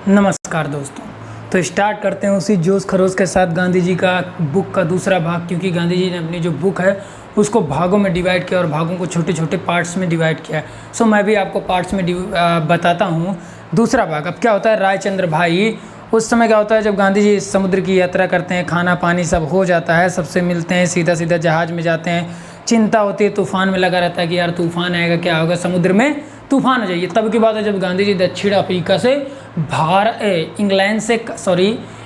नमस्कार दोस्तों। तो स्टार्ट करते हैं उसी जोश खरोश के साथ गांधी जी का बुक का दूसरा भाग, क्योंकि गांधी जी ने अपनी जो बुक है उसको भागों में डिवाइड किया और भागों को छोटे छोटे पार्ट्स में डिवाइड किया है। सो मैं भी आपको पार्ट्स में बताता हूँ। दूसरा भाग अब क्या होता है, रायचंद्र भाई उस समय क्या होता है जब गांधी जी समुद्र की यात्रा करते हैं, खाना पानी सब हो जाता है, सबसे मिलते हैं, सीधा सीधा जहाज़ में जाते हैं। चिंता होती है, तूफान में लगा रहता है कि यार तूफान आएगा, क्या होगा, समुद्र में तूफान आ जाइए। तब की बात है जब गांधी जी दक्षिण अफ्रीका से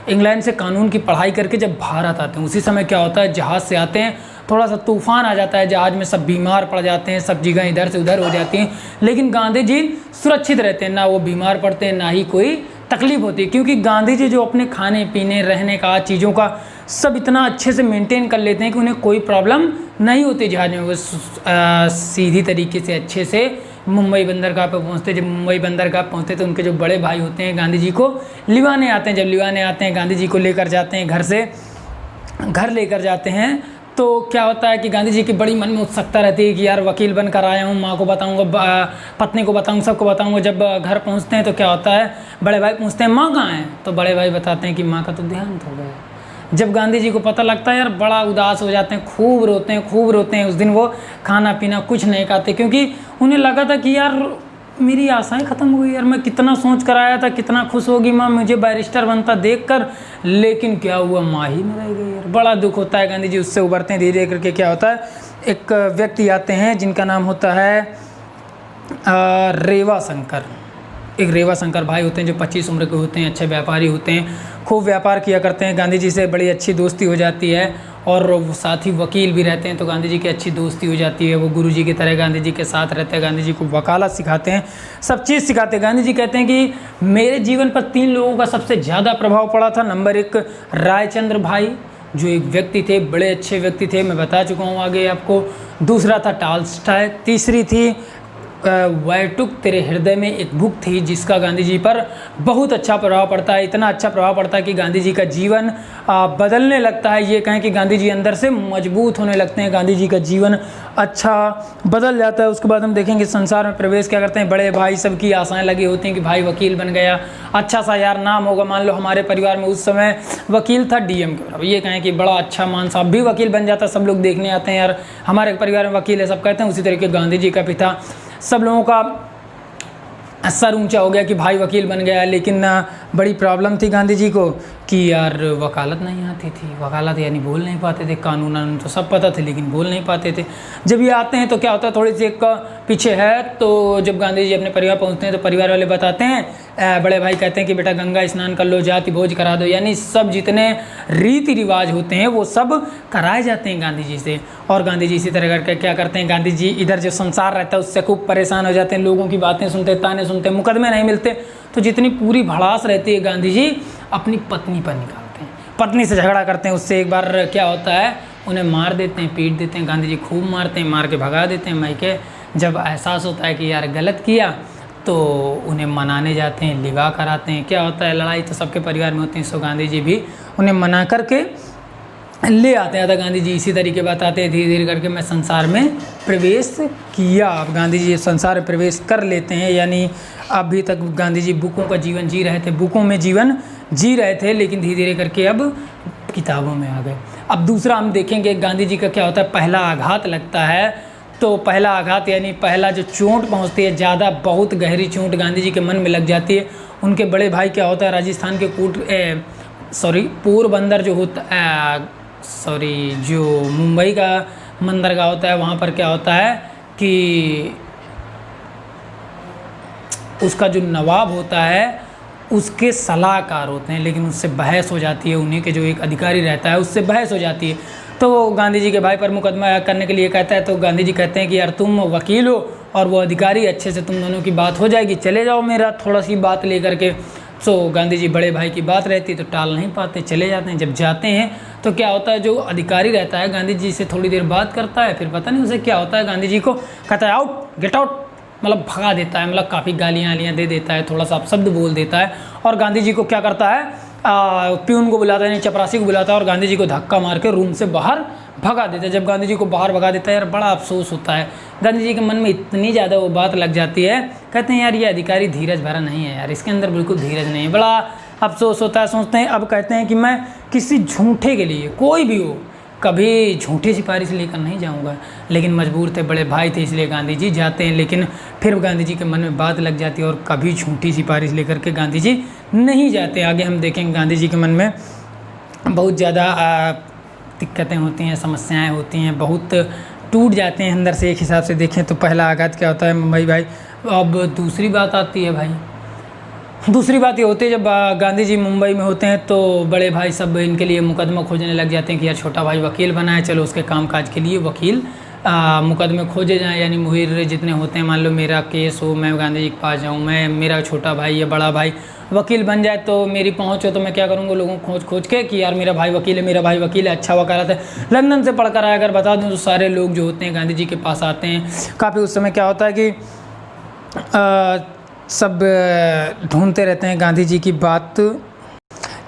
इंग्लैंड से कानून की पढ़ाई करके जब भारत आते हैं, उसी समय क्या होता है जहाज़ से आते हैं, थोड़ा सा तूफान आ जाता है, जहाज़ में सब बीमार पड़ जाते हैं, सब जगह इधर से उधर हो जाती हैं, लेकिन गांधी जी सुरक्षित रहते हैं, ना वो बीमार पड़ते हैं ना ही कोई तकलीफ होती है, क्योंकि गांधी जी जो अपने खाने पीने रहने का चीज़ों का सब इतना अच्छे से मेंटेन कर लेते हैं कि उन्हें कोई प्रॉब्लम नहीं होती जहाज में। वो सीधी तरीके से अच्छे से मुंबई बंदरगाह पर पहुंचते। जब मुंबई बंदरगाह पहुंचते तो उनके जो बड़े भाई होते हैं गांधी जी को लिवाने आते हैं। जब लिवाने आते हैं, गांधी जी को लेकर जाते हैं, घर लेकर जाते हैं, तो क्या होता है कि गांधी जी की बड़ी मन में उत्सुकता रहती है कि यार वकील बनकर आया हूँ, माँ को बताऊँगा, पत्नी को बताऊँगा, सबको बताऊँगा। जब घर पहुँचते हैं तो क्या होता है, बड़े भाई पूछते हैं माँ कहाँ हैं, तो बड़े भाई बताते हैं कि माँ का तो देहांत हो गया। जब गांधी जी को पता लगता है यार बड़ा उदास हो जाते हैं, खूब रोते हैं। उस दिन वो खाना पीना कुछ नहीं खाते, क्योंकि उन्हें लगा था कि यार मेरी आशाएं ख़त्म हो गई, यार मैं कितना सोच कर आया था, कितना खुश होगी माँ मुझे बैरिस्टर बनता देखकर, लेकिन क्या हुआ, माँ ही न रह गई। यार बड़ा दुख होता है। गांधी जी उससे उभरते हैं धीरे धीरे करके। क्या होता है, एक व्यक्ति आते हैं जिनका नाम होता है रेवा शंकर। एक रेवा शंकर भाई होते हैं जो 25 उम्र के होते हैं, अच्छे व्यापारी होते हैं, खूब व्यापार किया करते हैं। गांधी जी से बड़ी अच्छी दोस्ती हो जाती है और वो साथ ही वकील भी रहते हैं, तो गांधी जी की अच्छी दोस्ती हो जाती है। वो गुरुजी की तरह गांधी जी के साथ रहते हैं, गांधी जी को वकालत सिखाते हैं, सब चीज़ सिखाते हैं। गांधी जी कहते हैं कि मेरे जीवन पर 3 लोगों का सबसे ज़्यादा प्रभाव पड़ा था। नंबर 1 रायचंद्र भाई, जो एक व्यक्ति थे, बड़े अच्छे व्यक्ति थे, मैं बता चुका हूँ आगे आपको। दूसरा था टॉल्स्टॉय। तीसरी थी वैटुक तेरे हृदय में, एक बुक थी जिसका गांधी जी पर बहुत अच्छा प्रभाव पड़ता है। इतना अच्छा प्रभाव पड़ता है कि गांधी जी का जीवन बदलने लगता है। ये कहें कि गांधी जी अंदर से मजबूत होने लगते हैं, गांधी जी का जीवन अच्छा बदल जाता है। उसके बाद हम देखेंगे संसार में प्रवेश क्या करते हैं। बड़े भाई सबकी आशाएं लगी होती हैं कि भाई वकील बन गया, अच्छा सा यार नाम होगा। मान लो हमारे परिवार में उस समय वकील था डीएम के बराबर, ये कहें कि बड़ा अच्छा मान साहब भी वकील बन जाता, सब लोग देखने आते हैं यार हमारे परिवार में वकील है, सब कहते हैं। उसी तरीके गांधी जी का पिता, सब लोगों का सर ऊंचा हो गया कि भाई वकील बन गया, लेकिन बड़ी प्रॉब्लम थी गांधी जी को कि यार वकालत नहीं आती थी। वकालत यानी बोल नहीं पाते थे, कानून तो सब पता थे लेकिन बोल नहीं पाते थे। जब ये आते हैं तो क्या होता है, थोड़ी सी एक पीछे है, तो जब गांधी जी अपने परिवार पहुंचते हैं तो परिवार वाले बताते हैं, बड़े भाई कहते हैं कि बेटा गंगा स्नान कर लो, जाति भोज करा दो, यानी सब जितने रीति रिवाज होते हैं वो सब कराए जाते हैं गांधी जी से। और गांधी जी इसी तरह करके क्या करते हैं, गांधी जी इधर जो संसार रहता है उससे खूब परेशान हो जाते हैं, लोगों की बातें सुनते, ताने सुनते, मुकदमे नहीं मिलते, तो जितनी पूरी भड़ास रहती है गांधी जी अपनी पत्नी पर निकालते हैं, पत्नी से झगड़ा करते हैं। उससे एक बार क्या होता है, उन्हें मार देते हैं, पीट देते हैं। गांधी जी खूब मारते हैं, मार के भगा देते हैं मायके। जब एहसास होता है कि यार गलत किया तो उन्हें मनाने जाते हैं, लिवा कराते हैं। क्या होता है, लड़ाई तो सबके परिवार में होती है, सो गांधी जी भी उन्हें मना करके ले आते हैं। गांधी जी इसी तरीके बताते हैं, धीरे धीरे करके मैं संसार में प्रवेश किया। अब गांधी जी संसार में प्रवेश कर लेते हैं, यानी अभी तक गांधी जी बुकों का जीवन जी रहे थे, बुकों में जीवन जी रहे थे, लेकिन धीरे धीरे करके अब किताबों में आ गए। अब दूसरा हम देखेंगे गांधी जी का क्या होता है, पहला आघात लगता है। तो पहला आघात यानी पहला जो चोट पहुंचती है, ज़्यादा बहुत गहरी चोट गांधी जी के मन में लग जाती है। उनके बड़े भाई क्या होता है, राजस्थान के पोरबंदर जो होता जो मुंबई का बंदरगाह होता है, वहाँ पर क्या होता है कि उसका जो नवाब होता है उसके सलाहकार होते हैं, लेकिन उससे बहस हो जाती है। उन्हीं के जो एक अधिकारी रहता है उससे बहस हो जाती है, तो वो गांधी जी के भाई पर मुकदमा करने के लिए कहता है। तो गांधी जी कहते हैं कि यार तुम वकील हो और वो अधिकारी, अच्छे से तुम दोनों की बात हो जाएगी, चले जाओ मेरा थोड़ा सी बात लेकर के। तो गांधी जी बड़े भाई की बात रहती है तो टाल नहीं पाते, चले जाते हैं। जब जाते हैं तो क्या होता है, जो अधिकारी रहता है गांधी जी से थोड़ी देर बात करता है, फिर पता नहीं उसे क्या होता है, गांधी जी को कहता है आउट, गेट आउट, मतलब भगा देता है, मतलब काफ़ी गालियाँ दे देता है, थोड़ा सा अपशब्द बोल देता है। और गांधी जी को क्या करता है, प्यून को बुलाता है, चपरासी को बुलाता है और गांधी जी को धक्का मार के रूम से बाहर भगा देता है। जब गांधी जी को बाहर भगा देता है यार बड़ा अफसोस होता है, गांधी जी के मन में इतनी ज़्यादा वो बात लग जाती है, कहते हैं यार ये अधिकारी धीरज भरा नहीं है यार, इसके अंदर बिल्कुल धीरज नहीं है, बड़ा अफसोस होता है। सोचते हैं अब कहते हैं कि मैं किसी झूठे के लिए, कोई भी हो, कभी झूठी सिफारिश लेकर नहीं जाऊंगा, लेकिन मजबूर थे, बड़े भाई थे, इसलिए गांधी जी जाते हैं। लेकिन फिर गांधी जी के मन में बात लग जाती है और कभी झूठी सिफारिश लेकर के गांधी जी नहीं जाते। आगे हम देखेंगे गांधी जी के मन में बहुत ज़्यादा दिक्कतें होती हैं, समस्याएं होती हैं, बहुत टूट जाते हैं अंदर से। एक हिसाब से देखें तो पहला आघात क्या होता है मुंबई भाई। अब दूसरी बात आती है भाई, दूसरी बात ये होती है जब गांधी जी मुंबई में होते हैं तो बड़े भाई सब इनके लिए मुकदमा खोजने लग जाते हैं कि यार छोटा भाई वकील बना है, चलो उसके कामकाज के लिए वकील मुकदमे खोजे जाएं। यानी मुहिर जितने होते हैं, मान लो मेरा केस हो, मैं गांधी जी के पास जाऊँ, मैं मेरा छोटा भाई या बड़ा भाई वकील बन जाए तो मेरी पहुंच हो, तो मैं क्या करूँगा, लोगों को खोज के कि यार मेरा भाई वकील है, मेरा भाई वकील है, अच्छा वकालत है, लंदन से पढ़कर आया। अगर बता दूँ तो सारे लोग जो होते हैं गांधी जी के पास आते हैं। काफ़ी उस समय क्या होता है कि सब ढूंढते रहते हैं, गांधी जी की बात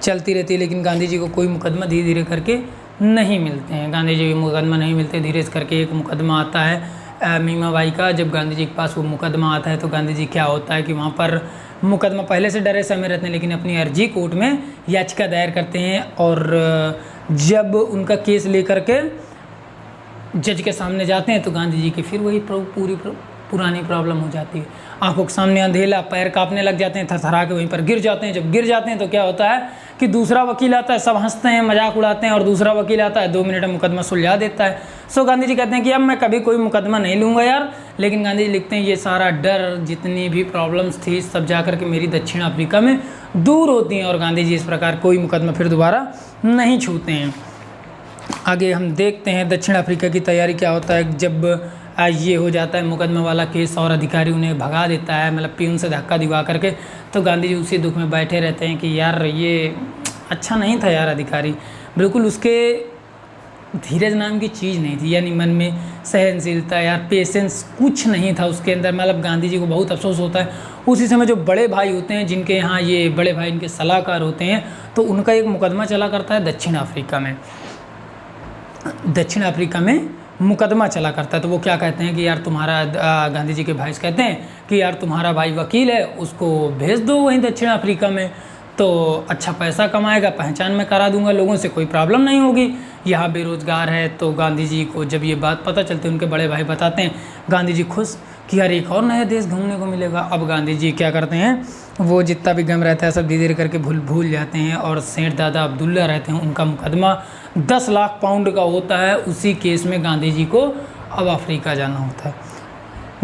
चलती रहती है, लेकिन गांधी जी को कोई मुकदमा धीरे धीरे करके नहीं मिलते हैं। गांधी जी को मुकदमा नहीं मिलते, धीरे से करके एक मुकदमा आता है मीमाबाई का। जब गांधी जी के पास वो मुकदमा आता है तो गांधी जी क्या होता है कि वहाँ पर मुकदमा पहले से डरे समय रहते हैं, लेकिन अपनी अर्जी कोर्ट में याचिका दायर करते हैं और जब उनका केस लेकर के जज के सामने जाते हैं तो गांधी जी की फिर वही पुरानी प्रॉब्लम हो जाती है। आंखों के सामने अंधेला, पैर कांपने लग जाते हैं, थरथरा के वहीं पर गिर जाते हैं। जब गिर जाते हैं तो क्या होता है कि दूसरा वकील आता है, सब हंसते हैं, मजाक उड़ाते हैं, और दूसरा वकील आता है 2 मिनट में मुकदमा सुलझा देता है। सो गांधी जी कहते हैं कि अब मैं कभी कोई मुकदमा नहीं लूँगा यार। लेकिन गांधी जी लिखते हैं ये सारा डर, जितनी भी प्रॉब्लम्स थी, सब जा कर के मेरी दक्षिण अफ्रीका में दूर होती हैं, और गांधी जी इस प्रकार कोई मुकदमा फिर दोबारा नहीं छूते हैं। आगे हम देखते हैं दक्षिण अफ्रीका की तैयारी क्या होता है। जब ये हो जाता है मुकदमा वाला केस और अधिकारी उन्हें भगा देता है, मतलब पीऊन से धक्का दिवा करके, तो गांधी जी उसी दुख में बैठे रहते हैं कि यार ये अच्छा नहीं था यार अधिकारी, बिल्कुल उसके धीरज नाम की चीज़ नहीं थी, यानी मन में सहनशीलता यार पेशेंस कुछ नहीं था उसके अंदर। मतलब गांधी जी को बहुत अफसोस होता है। उसी समय जो बड़े भाई होते हैं, जिनके यहाँ ये बड़े भाई इनके सलाहकार होते हैं, तो उनका एक मुकदमा चला करता है दक्षिण अफ्रीका में, दक्षिण अफ्रीका में मुकदमा चला करता है। तो वो क्या कहते हैं कि यार तुम्हारा गांधी जी के भाई कहते हैं कि यार तुम्हारा भाई वकील है, उसको भेज दो वहीं दक्षिण अफ्रीका में, तो अच्छा पैसा कमाएगा, पहचान में करा दूंगा, लोगों से कोई प्रॉब्लम नहीं होगी, यहाँ बेरोज़गार है। तो गांधी जी को जब ये बात पता चलती है, उनके बड़े भाई बताते हैं, गांधी जी खुश कि यार एक और नया देश घूमने को मिलेगा। अब गांधी जी क्या करते हैं, वो जितना भी गम रहता है सब धीरे धीरे करके भूल जाते हैं, और सेठ दादा अब्दुल्ला रहते हैं, उनका मुकदमा 10 लाख पाउंड का होता है। उसी केस में गांधी जी को अब अफ्रीका जाना होता है,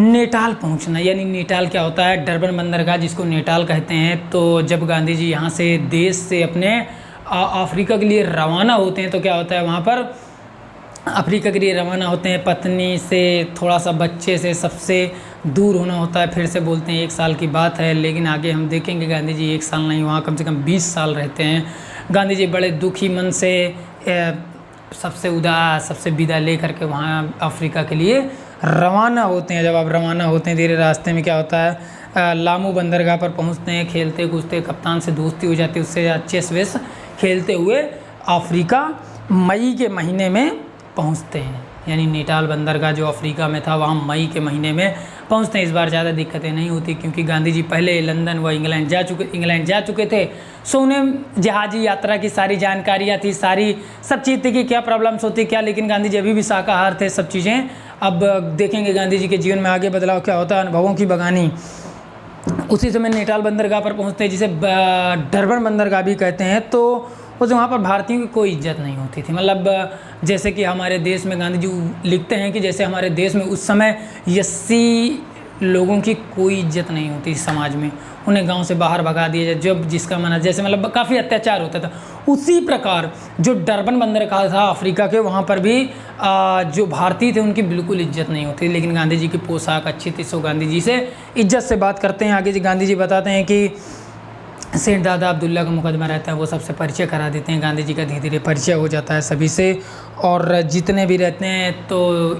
नेटाल पहुंचना। यानी नेटाल क्या होता है, डरबन बंदरगाह जिसको नेटाल कहते हैं। तो जब गांधी जी यहाँ से देश से अपने अफ्रीका के लिए रवाना होते हैं तो क्या होता है, वहाँ पर अफ्रीका के लिए रवाना होते हैं, पत्नी से, थोड़ा सा बच्चे से, सबसे दूर होना होता है। फिर से बोलते हैं 1 साल की बात है, लेकिन आगे हम देखेंगे गांधी जी 1 साल नहीं, वहाँ कम से कम 20 साल रहते हैं। गांधी जी बड़े दुखी मन से सबसे उदास, सबसे विदा ले करके वहाँ अफ्रीका के लिए रवाना होते हैं। जब आप रवाना होते हैं, धीरे रास्ते में क्या होता है, लामू बंदरगाह पर पहुँचते हैं, खेलते कूदते कप्तान से दोस्ती हो जाती है, उससे चेस वेस खेलते हुए अफ्रीका मई के महीने में पहुंचते हैं। यानी नेटाल बंदरगाह जो अफ्रीका में था, वहाँ मई के महीने में पहुंचते हैं। इस बार ज़्यादा दिक्कतें नहीं होती, क्योंकि गांधी जी पहले लंदन व इंग्लैंड जा चुके थे। सो उन्हें जहाजी यात्रा की सारी जानकारियाँ थी, सारी सब चीज़ थी कि क्या प्रॉब्लम्स होती क्या। लेकिन गांधी जी अभी भी शाकाहार थे, सब चीज़ें। अब देखेंगे गांधी जी के जीवन में आगे बदलाव क्या होता है, अनुभवों की बगानी। उसी समय नेटाल बंदरगाह पर पहुँचते हैं, जिसे डरबन बंदरगाह भी कहते हैं। तो उस वहाँ पर भारतीयों की कोई इज्जत नहीं होती थी। मतलब जैसे कि हमारे देश में गांधी जी लिखते हैं कि जैसे हमारे देश में उस समय 80 लोगों की कोई इज्जत नहीं होती समाज में, उन्हें गांव से बाहर भगा दिया जाए, जब जिसका मना, जैसे मतलब काफ़ी अत्याचार होता था। उसी प्रकार जो डरबन बंदरगाह था अफ्रीका के, वहाँ पर भी जो भारतीय थे उनकी बिल्कुल इज्जत नहीं होती। लेकिन गांधी जी की पोशाक अच्छी थी, सो गांधी जी से इज्जत से बात करते हैं। आगे गांधी जी बताते हैं कि सेठ दादा अब्दुल्ला का मुकदमा रहता है, वो सबसे परिचय करा देते हैं। गांधी जी का धीरे धीरे परिचय हो जाता है सभी से, और जितने भी रहते हैं। तो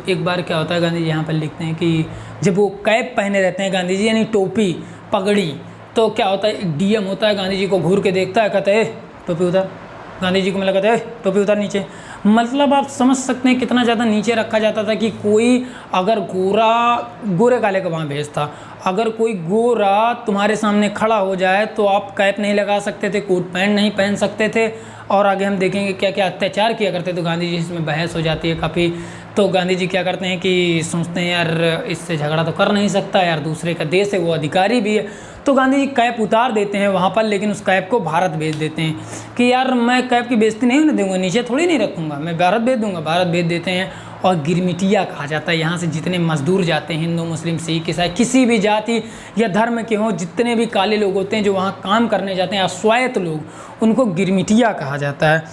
एक बार क्या होता है, गांधी जी यहाँ पर लिखते हैं कि जब वो कैप पहने रहते हैं गांधी जी, यानी टोपी पगड़ी, तो क्या होता है, एक डीएम होता है, गांधी जी को घूर के देखता है, कहता है टोपी उतार, गांधी जी को मैं लगा था टोपी उतार नीचे। मतलब आप समझ सकते हैं कितना ज़्यादा नीचे रखा जाता था कि कोई अगर गोरे काले का वहाँ भेज था, अगर कोई गोरा तुम्हारे सामने खड़ा हो जाए तो आप कैप नहीं लगा सकते थे, कोट पैंट नहीं पहन सकते थे। और आगे हम देखेंगे क्या क्या अत्याचार किया करते। तो गांधी जी इसमें बहस हो जाती है काफ़ी। तो गांधी जी क्या करते हैं कि सोचते हैं यार इससे झगड़ा तो कर नहीं सकता, यार दूसरे का देश है, वो अधिकारी भी है। तो गांधी जी कैप उतार देते हैं वहाँ पर, लेकिन उस कैप को भारत भेज देते हैं कि यार मैं कैप की बेइज्जती नहीं होने दूंगा, नीचे थोड़ी नहीं रखूँगा, मैं भारत भेज दूंगा। भारत भेज देते हैं। और गिरमिटिया कहा जाता है, यहाँ से जितने मजदूर जाते हैं, हिंदू मुस्लिम सिख ईसाई किसी भी जाति या धर्म के हों, जितने भी काले लोग होते हैं जो वहाँ काम करने जाते हैं, अश्वेत लोग, उनको गिरमिटिया कहा जाता है।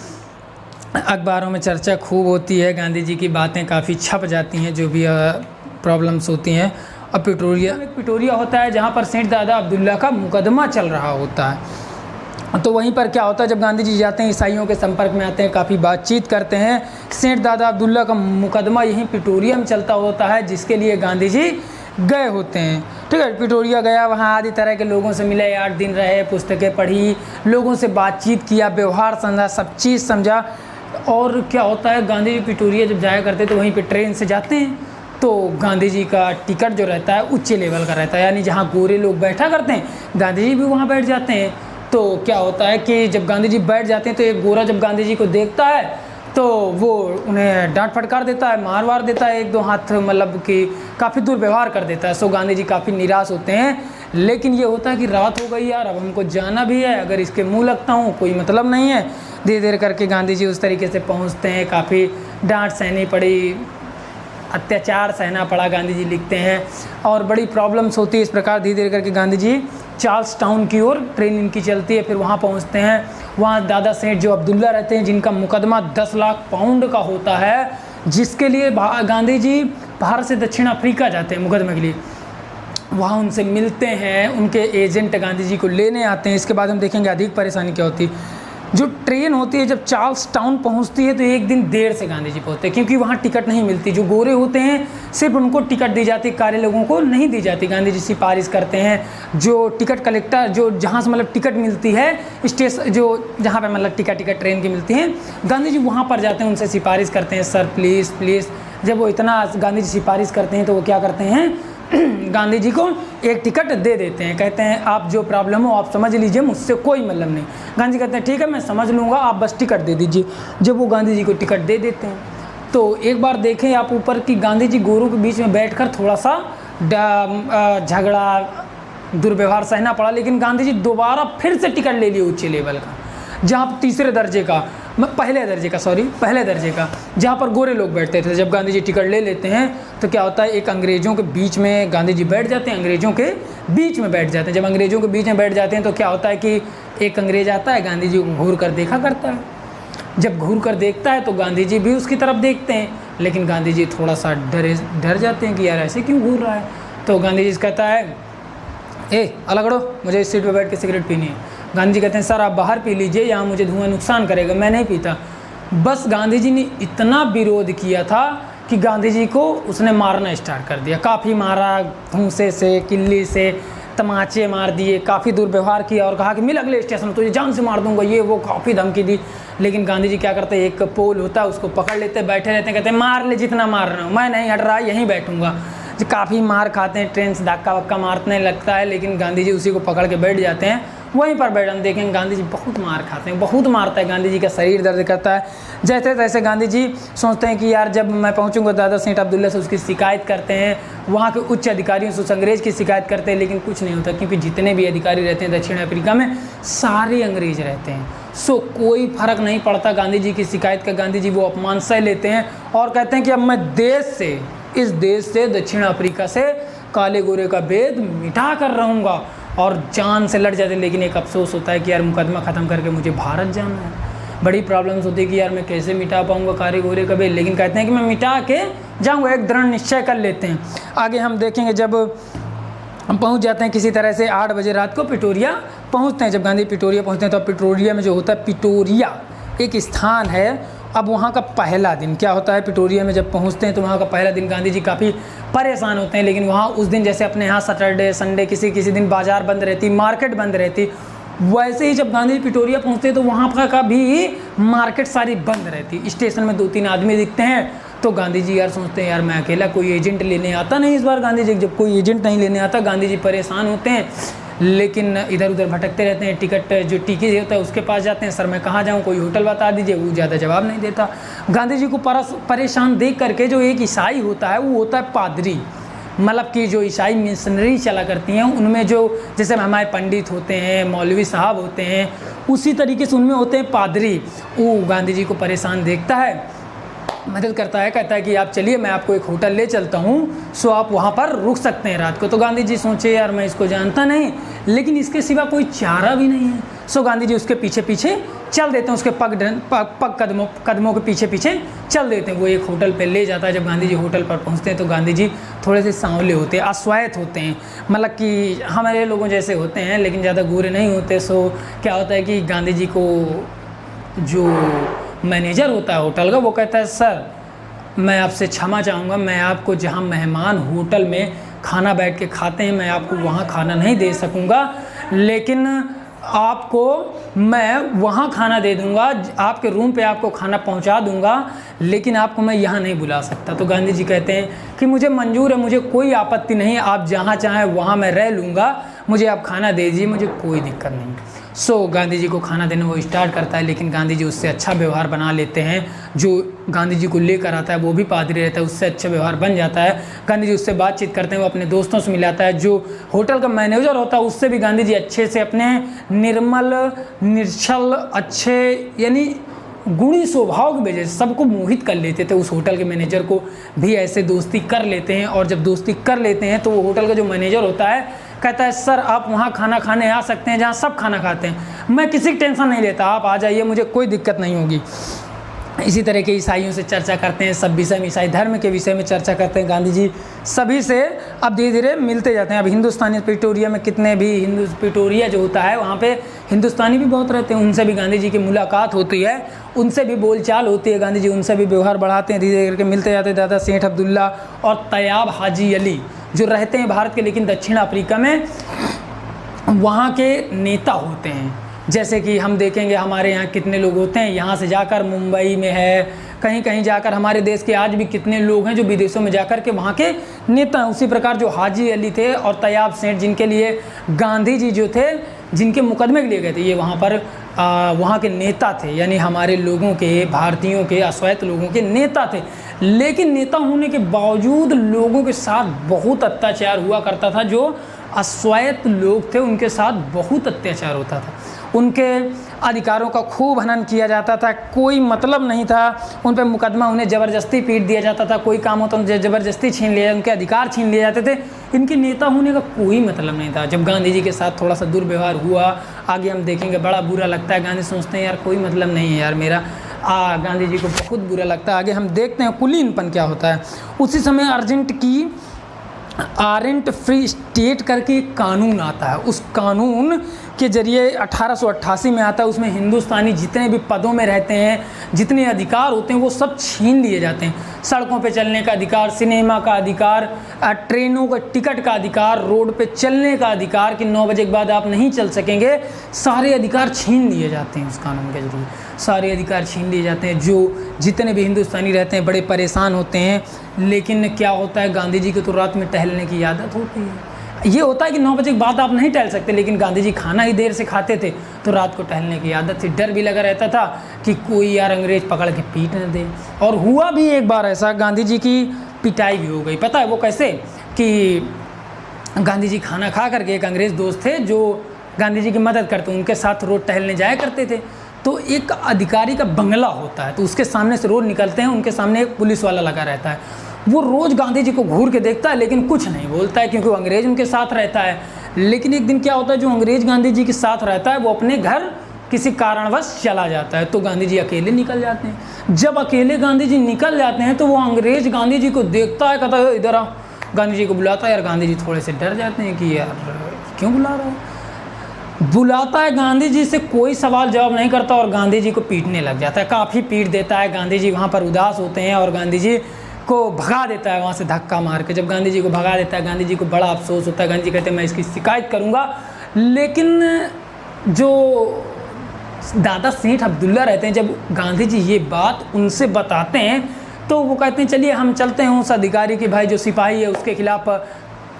अखबारों में चर्चा खूब होती है, गांधी जी की बातें काफ़ी छप जाती हैं, जो भी प्रॉब्लम्स होती हैं। अब पिटोरिया होता है जहाँ पर सेठ दादा अब्दुल्ला का मुकदमा चल रहा होता है। तो वहीं पर क्या होता है, जब गांधी जी जाते हैं ईसाइयों के संपर्क में आते हैं, काफ़ी बातचीत करते हैं। सेठ दादा अब्दुल्ला का मुकदमा यहीं पिटोरिया में चलता होता है, जिसके लिए गांधी जी गए होते हैं। ठीक है, पिटोरिया गया, वहाँ आदि तरह के लोगों से मिले, 8 दिन रहे, पुस्तकें पढ़ी, लोगों से बातचीत किया, व्यवहार समझा, सब चीज़ समझा। और क्या होता है, गांधी जी पिटोरिया जब जाया करते तो वहीं पर ट्रेन से जाते हैं। तो गांधी जी का टिकट जो रहता है उच्च लेवल का रहता है, यानी जहाँ गोरे लोग बैठा करते हैं गांधी जी भी वहाँ बैठ जाते हैं। तो क्या होता है कि जब गांधी जी बैठ जाते हैं तो एक गोरा जब गांधी जी को देखता है तो वो उन्हें डांट फटकार देता है, मार वार देता है, 1-2 हाथ मतलब कि काफ़ी दुर्व्यवहार कर देता है। सो गांधी जी काफ़ी निराश होते हैं। लेकिन ये होता है कि रात हो गई यार, अब हमको जाना भी है, अगर इसके मुँह लगता हूँ कोई मतलब नहीं है। धीरे धीरे करके गांधी जी उस तरीके से पहुँचते हैं, काफ़ी डांट सहनी पड़ी, अत्याचार सहना पड़ा, गांधी जी लिखते हैं। और बड़ी प्रॉब्लम्स होती है। इस प्रकार धीरे धीरे करके गांधी जी चार्ल्स टाउन की ओर ट्रेन इनकी चलती है, फिर वहाँ पहुँचते हैं। वहाँ दादा सेठ जो अब्दुल्ला रहते हैं, जिनका मुकदमा 10 लाख पाउंड का होता है, जिसके लिए गांधी जी भारत से दक्षिण अफ्रीका जाते हैं मुकदमे के लिए। वहाँ उनसे मिलते हैं, उनके एजेंट गांधी जी को लेने आते हैं। इसके बाद हम देखेंगे अधिक परेशानी क्या होती है। जो ट्रेन होती है जब चार्ल्स टाउन पहुँचती है तो 1 दिन देर से गांधी जी पहुँचते हैं, क्योंकि वहाँ टिकट नहीं मिलती। जो गोरे होते हैं सिर्फ उनको टिकट दी जाती, काले लोगों को नहीं दी जाती। गांधी जी सिफारिश करते हैं, जो टिकट कलेक्टर जो जहाँ से मतलब टिकट मिलती है स्टेशन, जो जहाँ पे मतलब टिकट ट्रेन की मिलती हैं, गांधी जी वहाँ पर जाते हैं, उनसे सिफारिश करते हैं, सर प्लीज़ प्लीज़। जब वो इतना गांधी जी सिफारिश करते हैं तो वो क्या करते हैं, गांधी जी को एक टिकट दे देते हैं, कहते हैं आप जो प्रॉब्लम हो आप समझ लीजिए, मुझसे कोई मतलब नहीं। गांधी जी कहते हैं ठीक है मैं समझ लूँगा, आप बस टिकट दे दीजिए। जब वो गांधी जी को टिकट दे देते हैं तो एक बार देखें आप ऊपर कि गांधी जी गोरों के बीच में बैठकर थोड़ा सा झगड़ा दुर्व्यवहार सहना पड़ा, लेकिन गांधी जी दोबारा फिर से टिकट ले लिए उच्च लेवल का, जहाँ तीसरे दर्जे का, पहले दर्जे का, जहाँ पर गोरे लोग बैठते थे। जब गांधी जी टिकट ले लेते हैं तो क्या होता है, एक अंग्रेज़ों के बीच में गांधी जी बैठ जाते हैं, अंग्रेज़ों के बीच में बैठ जाते हैं। जब अंग्रेज़ों के बीच में बैठ जाते हैं तो क्या होता है कि एक अंग्रेज़ आता है, गांधी जी को घूर कर देखा करता है। जब घूर कर देखता है तो गांधी जी भी उसकी तरफ देखते हैं, लेकिन गांधी जी थोड़ा सा डर जाते हैं कि यार ऐसे क्यों घूर रहा है। तो गांधी जी कहता है अलग हटो, मुझे इस सीट पर बैठ के सिगरेट पीनी है। गांधी जी कहते हैं सर आप बाहर पी लीजिए, यहाँ मुझे धुआं नुकसान करेगा, मैं नहीं पीता। बस गांधी जी ने इतना विरोध किया था कि गांधी जी को उसने मारना स्टार्ट कर दिया, काफ़ी मारा, घूंसे से, किल्ली से, तमाचे मार दिए, काफ़ी दुर्व्यवहार किया और कहा कि मिल अगले स्टेशन तो ये जान से मार दूंगा, ये वो काफ़ी धमकी दी। लेकिन गांधी जी क्या करते, एक पोल होता है उसको पकड़ लेते, बैठे रहते हैं, कहते हैं मार ले जितना मार रहा हूँ, मैं नहीं हट रहा, यहीं बैठूंगा। काफ़ी मार खाते हैं, ट्रेन से धक्का वक्का मारने लगता है, लेकिन गांधी जी उसी को पकड़ के बैठ जाते हैं, वहीं पर बैठ। हम देखेंगे गांधी जी बहुत मार खाते हैं, बहुत मारता है, गांधी जी का शरीर दर्द करता है। जैसे तैसे गांधी जी सोचते हैं कि यार जब मैं पहुंचूंगा दादा सेठ अब्दुल्ला से, उसकी शिकायत करते हैं, वहाँ के उच्च अधिकारियों से उस अंग्रेज़ की शिकायत करते हैं, लेकिन कुछ नहीं होता, क्योंकि जितने भी अधिकारी रहते हैं दक्षिण अफ्रीका में सारे अंग्रेज़ रहते हैं। सो कोई फ़र्क नहीं पड़ता गांधी जी की शिकायत का। गांधी जी वो अपमान सह लेते हैं और कहते हैं कि अब मैं इस देश से दक्षिण अफ्रीका से काले गोरे का भेद मिटा कर रहूँगा, और जान से लड़ जाते हैं। लेकिन एक अफसोस होता है कि यार मुकदमा ख़त्म करके मुझे भारत जाना है। बड़ी प्रॉब्लम्स होती है कि यार मैं कैसे मिटा पाऊँगा काले गोरे का भेद, लेकिन कहते हैं कि मैं मिटा के जाऊँगा, एक दृढ़ निश्चय कर लेते हैं। आगे हम देखेंगे जब हम पहुँच जाते हैं किसी तरह से 8 बजे रात को पिटोरिया पहुँचते हैं। जब गांधी पिटोरिया पहुँचते हैं तो पिटोरिया में जो होता है, पिटोरिया एक स्थान है। अब वहाँ का पहला दिन क्या होता है, पिटोरिया में जब पहुँचते हैं तो वहाँ का पहला दिन गांधी जी काफ़ी परेशान होते हैं। लेकिन वहाँ उस दिन जैसे अपने यहाँ सैटरडे संडे किसी दिन बाज़ार बंद रहती, मार्केट बंद रहती, वैसे ही जब गांधी जी पिटोरिया पहुँचते तो वहाँ का भी मार्केट सारी बंद रहती। स्टेशन में 2-3 आदमी दिखते हैं तो गांधी जी यार सोचते हैं यार मैं अकेला, कोई एजेंट लेने आता नहीं इस बार गांधी जी। जब कोई एजेंट नहीं लेने आता गांधी जी परेशान होते हैं, लेकिन इधर उधर भटकते रहते हैं। टिकट जो टीके होता है उसके पास जाते हैं, सर मैं कहाँ जाऊँ, कोई होटल बता दीजिए। वो ज़्यादा जवाब नहीं देता। गांधी जी को परेशान देख करके जो एक ईसाई होता है वो होता है पादरी, मतलब कि जो ईसाई मिशनरी चला करती हैं उनमें जो जैसे हमारे पंडित होते हैं, मौलवी साहब होते हैं, उसी तरीके से उनमें होते हैं पादरी। वो गांधी जी को परेशान देखता है, मदद करता है, कहता है कि आप चलिए मैं आपको एक होटल ले चलता हूँ, सो आप वहाँ पर रुक सकते हैं रात को। तो गांधी जी सोचे यार मैं इसको जानता नहीं, लेकिन इसके सिवा कोई चारा भी नहीं है। सो गांधी जी उसके पीछे पीछे चल देते हैं, उसके पग कदमों के पीछे पीछे चल देते हैं। वो एक होटल पे ले जाता है। जब गांधी जी होटल पर पहुंचते हैं तो गांधी जी थोड़े से सांवले होते हैं, अश्वेत होते हैं, मतलब कि हमारे लोगों जैसे होते हैं लेकिन ज़्यादा गोरे नहीं होते। सो क्या होता है कि गांधी जी को जो मैनेजर होता है होटल का वो कहता है सर मैं आपसे क्षमा चाहूँगा, मैं आपको जहाँ मेहमान होटल में खाना बैठ के खाते हैं मैं आपको वहाँ खाना नहीं दे सकूँगा, लेकिन आपको मैं वहाँ खाना दे दूँगा, आपके रूम पे आपको खाना पहुँचा दूँगा, लेकिन आपको मैं यहाँ नहीं बुला सकता। तो गांधी जी कहते हैं कि मुझे मंजूर है, मुझे कोई आपत्ति नहीं है, आप जहाँ चाहें वहाँ मैं रह लूँगा, मुझे आप खाना दे दीजिए, मुझे कोई दिक्कत नहीं। सो गांधी जी को खाना देना वो स्टार्ट करता है, लेकिन गांधी जी उससे अच्छा व्यवहार बना लेते हैं। जो गांधी जी को लेकर आता है वो भी पादरी रहता है, उससे अच्छा व्यवहार बन जाता है। गांधी जी उससे बातचीत करते हैं, वो अपने दोस्तों से मिलाता है। जो होटल का मैनेजर होता है उससे भी गांधी जी अच्छे से अपने निर्मल निश्चल अच्छे यानी गुणी स्वभाव की वजह से सबको मोहित कर लेते थे। उस होटल के मैनेजर को भी ऐसे दोस्ती कर लेते हैं, और जब दोस्ती कर लेते हैं तो वो होटल का जो मैनेजर होता है कहता है सर आप वहाँ खाना खाने आ सकते हैं जहाँ सब खाना खाते हैं, मैं किसी की टेंशन नहीं लेता, आप आ जाइए, मुझे कोई दिक्कत नहीं होगी। इसी तरह के ईसाइयों से चर्चा करते हैं, सब विषय में ईसाई धर्म के विषय में चर्चा करते हैं गांधी जी। सभी से अब धीरे धीरे मिलते जाते हैं। अब हिंदुस्तानी पिटोरिया में कितने भी पिटोरिया जो होता है वहाँ पे हिंदुस्तानी भी बहुत रहते हैं, उनसे भी गांधी जी की मुलाकात होती है, उनसे भी बोलचाल होती है। गांधी जी उनसे भी व्यवहार बढ़ाते हैं, धीरे धीरे करके मिलते जाते हैं। दादा सेठ अब्दुल्ला और तैयाब हाजी अली जो रहते हैं भारत के लेकिन दक्षिण अफ्रीका में, वहाँ के नेता होते हैं। जैसे कि हम देखेंगे हमारे यहाँ कितने लोग होते हैं, यहाँ से जाकर मुंबई में है, कहीं कहीं जाकर हमारे देश के आज भी कितने लोग हैं जो विदेशों में जाकर के वहाँ के नेता हैं। उसी प्रकार जो हाजी अली थे और तैयाब सेठ जिनके लिए गांधी जी जो थे, जिनके मुकदमे के लिए गए थे, ये वहाँ पर वहाँ के नेता थे, यानी हमारे लोगों के, भारतीयों के, अश्वेत लोगों के नेता थे। लेकिन नेता होने के बावजूद लोगों के साथ बहुत अत्याचार हुआ करता था। जो अश्वेत लोग थे उनके साथ बहुत अत्याचार होता था, उनके अधिकारों का खूब हनन किया जाता था, कोई मतलब नहीं था उन पर मुकदमा, उन्हें ज़बरदस्ती पीट दिया जाता था, कोई काम होता उनसे ज़बरदस्ती छीन लिया, उनके अधिकार छीन लिए जाते थे। इनके नेता होने का कोई मतलब नहीं था। जब गांधी जी के साथ थोड़ा सा दुर्व्यवहार हुआ, आगे हम देखेंगे, बड़ा बुरा लगता है। गांधी सोचते हैं यार कोई मतलब नहीं है यार मेरा, गांधी जी को बहुत बुरा लगता है। आगे हम देखते हैं कुलीनपन क्या होता है। उसी समय आरेंट फ्री स्टेट करके एक कानून आता है, उस कानून के जरिए 1888 में आता है। उसमें हिंदुस्तानी जितने भी पदों में रहते हैं, जितने अधिकार होते हैं वो सब छीन लिए जाते हैं। सड़कों पे चलने का अधिकार, सिनेमा का अधिकार, ट्रेनों का टिकट का अधिकार, रोड पे चलने का अधिकार कि 9 बजे के बाद आप नहीं चल सकेंगे, सारे अधिकार छीन लिए जाते हैं। उस कानून के जरिए सारे अधिकार छीन लिए जाते हैं। जो जितने भी हिंदुस्तानी रहते हैं बड़े परेशान होते हैं। लेकिन क्या होता है, गांधी जी की तो रात में टहलने की आदत होती है। ये होता है कि 9 बजे के बाद आप नहीं टहल सकते, लेकिन गांधी जी खाना ही देर से खाते थे तो रात को टहलने की आदत थी। डर भी लगा रहता था कि कोई यार अंग्रेज पकड़ के पीट न दे। और हुआ भी एक बार ऐसा, गांधी जी की पिटाई भी हो गई। पता है वो कैसे, कि गांधी जी खाना खा करके, एक अंग्रेज़ दोस्त थे जो गांधी जी की मदद करते, उनके साथ रोड टहलने जाया करते थे। तो एक अधिकारी का बंगला होता है, तो उसके सामने से रोड निकलते हैं, उनके सामने एक पुलिस वाला लगा रहता है। वो रोज़ गांधी जी को घूर के देखता है लेकिन कुछ नहीं बोलता है, क्योंकि वो अंग्रेज़ उनके साथ रहता है। लेकिन एक दिन क्या होता है, जो अंग्रेज़ गांधी जी के साथ रहता है वो अपने घर किसी कारणवश चला जाता है, तो गांधी जी अकेले निकल जाते हैं। जब अकेले गांधी जी निकल जाते हैं तो वो अंग्रेज़ गांधी जी को देखता है, कहता है इधर आ, गांधी जी को बुलाता है। यार गांधी जी थोड़े से डर जाते हैं कि यार क्यों बुला रहा है। बुलाता है, गांधी जी से कोई सवाल जवाब नहीं करता और गांधी जी को पीटने लग जाता है, काफ़ी पीट देता है। गांधी जी वहाँ पर उदास होते हैं और गांधी जी को भगा देता है वहाँ से धक्का मार के। जब गांधी जी को भगा देता है, गांधी जी को बड़ा अफसोस होता है। गांधी जी कहते हैं मैं इसकी शिकायत करूँगा, लेकिन जो दादा सेठ अब्दुल्ला रहते हैं, जब गांधी जी ये बात उनसे बताते हैं तो वो कहते हैं चलिए हम चलते हैं उस अधिकारी की, भाई जो सिपाही है उसके खिलाफ